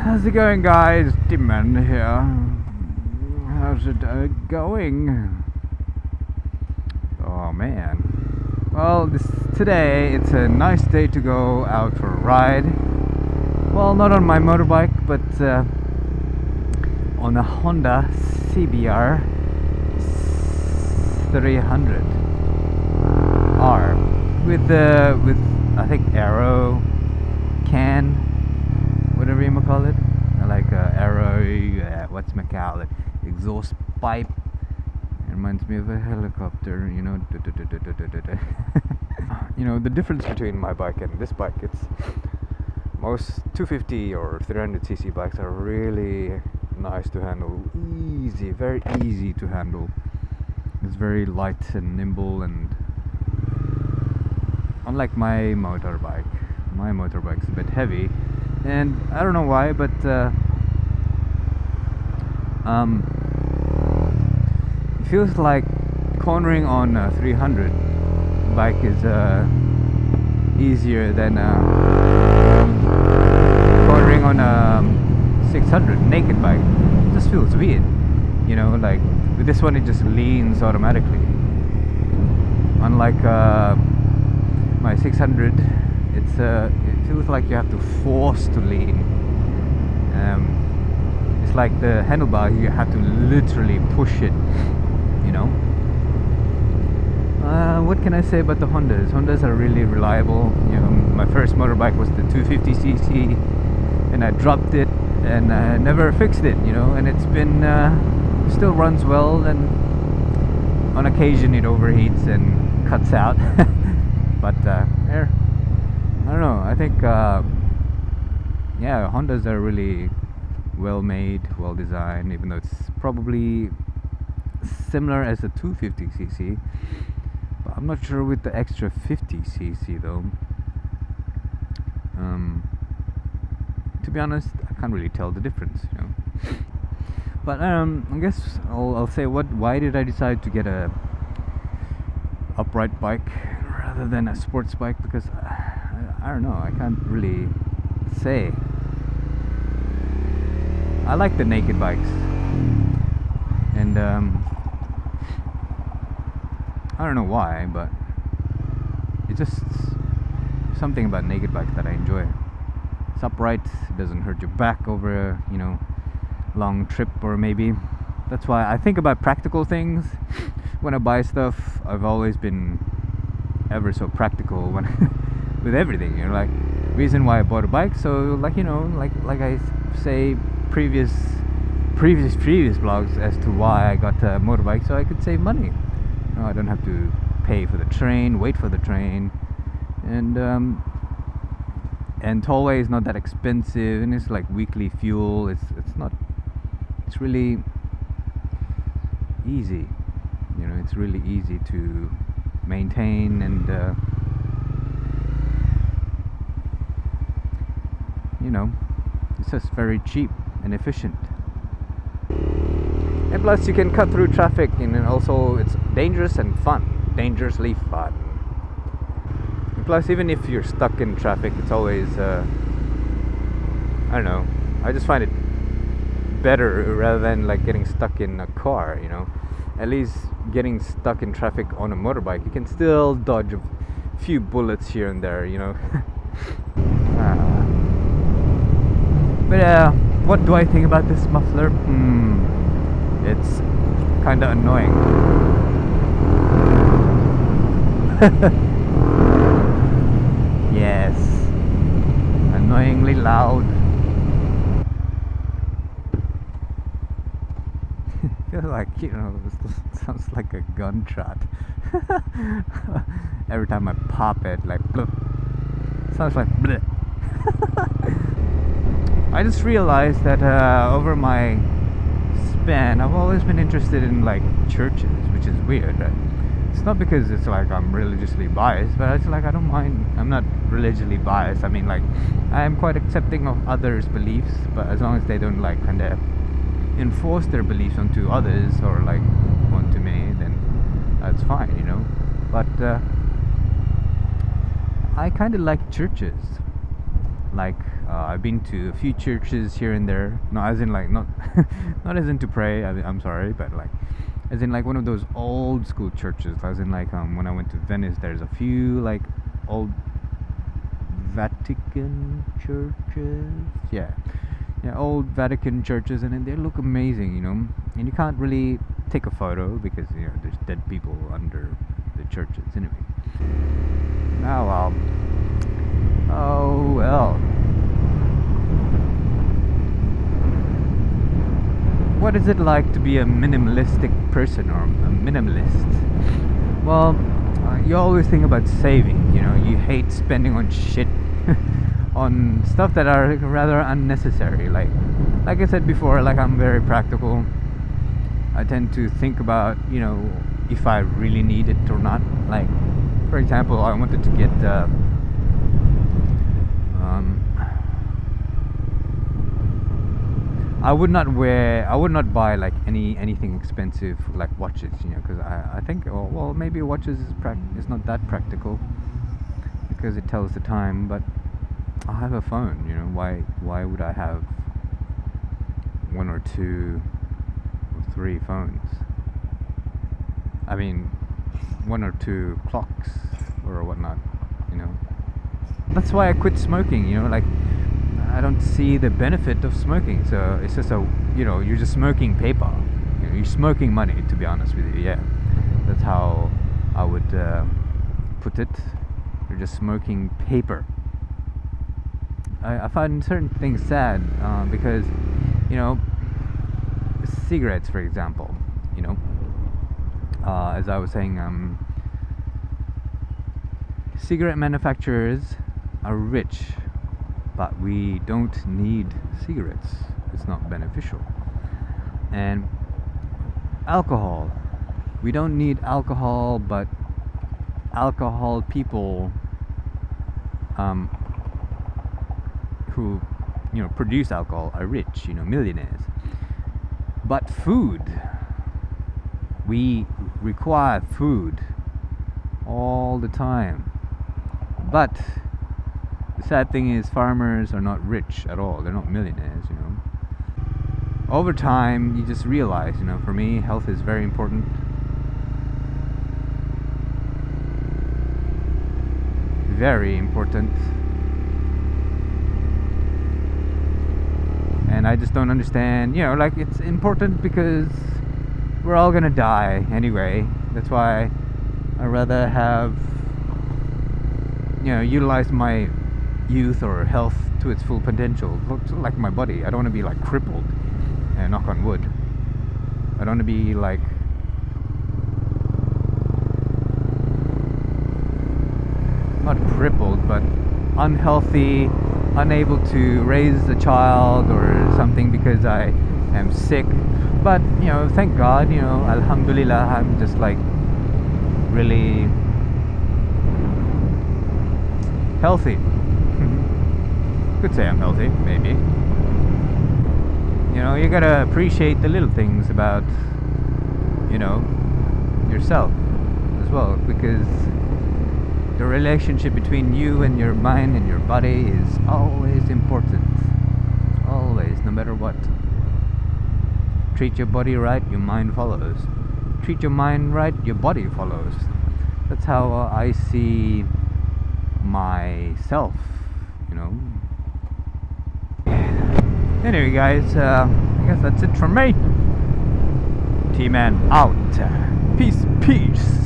How's it going, guys? Demon here. How's it going? Oh man. Well, today it's a nice day to go out for a ride. Well, not on my motorbike, but on a Honda CBR300R with I think aero can, whatever you might call it, like aero, what's my call it, exhaust pipe. It reminds me of a helicopter, you know. You know, the difference between my bike and this bike, it's most 250 or 300cc bikes are really nice to handle, easy, very easy to handle. It's very light and nimble, and unlike my motorbike's a bit heavy, and I don't know why, but it feels like cornering on a 300 bike is easier than cornering on a 600 naked bike. It just feels weird, you know, like with this one it just leans automatically, unlike my 600. It feels like you have to force to lean. It's like the handlebar, you have to literally push it, you know. What can I say about the Hondas? Hondas are really reliable. You know, my first motorbike was the 250cc, and I dropped it and I never fixed it, you know, and it's been still runs well, and on occasion it overheats and cuts out. But I don't know, I think yeah, Hondas are really well made, well designed, even though it's probably similar as a 250cc, but I'm not sure with the extra 50cc though. To be honest, I can't really tell the difference, you know. But I guess I'll say why did I decide to get a upright bike rather than a sports bike? Because I don't know, I can't really say. I like the naked bikes, and I don't know why, but it's just something about naked bikes that I enjoy. It's upright, it doesn't hurt your back over a, you know, long trip, or maybe that's why I think about practical things when I buy stuff. I've always been ever so practical when with everything, you know, like reason why I bought a bike. So like, you know, like I say previous vlogs as to why I got a motorbike, so I could save money. You know, I don't have to pay for the train, wait for the train, and tollway is not that expensive, and it's like weekly fuel. It's really easy, you know. It's really easy to maintain, and you know, it's just very cheap and efficient. And plus you can cut through traffic, and also it's dangerous and fun, dangerously fun. And plus, even if you're stuck in traffic, it's always I don't know, I just find it better rather than like getting stuck in a car, you know. At least getting stuck in traffic on a motorbike, you can still dodge a few bullets here and there, you know. But what do I think about this muffler? It's kinda annoying. Yes, annoyingly loud. Feels like, you know, it sounds like a gunshot. Every time I pop it, like bloop. Sounds like bleh. I just realized that over my span, I've always been interested in like churches, which is weird, right? It's not because it's like I'm religiously biased, but it's like I don't mind. I'm not religiously biased. I mean, like, I am quite accepting of others' beliefs, but as long as they don't like kind of enforce their beliefs onto others or like onto me, then that's fine, you know. But I kind of like churches, like I've been to a few churches here and there. No, as in like not not as in to pray. I'm sorry, but like as in like one of those old school churches. As in like when I went to Venice, there's a few like old Vatican churches. Yeah, old Vatican churches, and they look amazing, you know. And you can't really take a photo because you know there's dead people under the churches anyway. Now, oh well. What is it like to be a minimalistic person or a minimalist? Well, you always think about saving, you know. You hate spending on shit, on stuff that are rather unnecessary. Like I said before, like I'm very practical. I tend to think about, you know, if I really need it or not. Like, for example, I wanted to get I would not buy like anything expensive like watches, you know, because I think, oh, well, maybe watches is not that practical because it tells the time, but I have a phone, you know. Why would I have one or two or three phones? I mean, one or two clocks or whatnot, you know. That's why I quit smoking, you know. Like, I don't see the benefit of smoking, so it's just you know, you're just smoking paper. You know, you're smoking money, to be honest with you. Yeah, that's how I would put it. You're just smoking paper. I find certain things sad because, you know, cigarettes, for example. You know, as I was saying, cigarette manufacturers are rich. But we don't need cigarettes. It's not beneficial. And alcohol. We don't need alcohol, but alcohol people who, you know, produce alcohol are rich, you know, millionaires. But food. We require food all the time. But the sad thing is, farmers are not rich at all. They're not millionaires, you know. Over time, you just realize, you know, for me, health is very important. Very important. And I just don't understand, you know, like, it's important because we're all gonna die anyway. That's why I'd rather have, you know, utilize my youth or health to its full potential. Looks like my body. I don't want to be like crippled, and knock on wood. I don't want to be like not crippled, but unhealthy, unable to raise a child or something because I am sick. But you know, thank God, you know, alhamdulillah, I'm just like really healthy. Could say I'm healthy, maybe. You know, you gotta appreciate the little things about, you know, yourself as well, because the relationship between you and your mind and your body is always important. Always, no matter what. Treat your body right, your mind follows. Treat your mind right, your body follows. That's how I see myself, you know. Anyway, guys, I guess that's it from me. T-Man out. Peace, peace.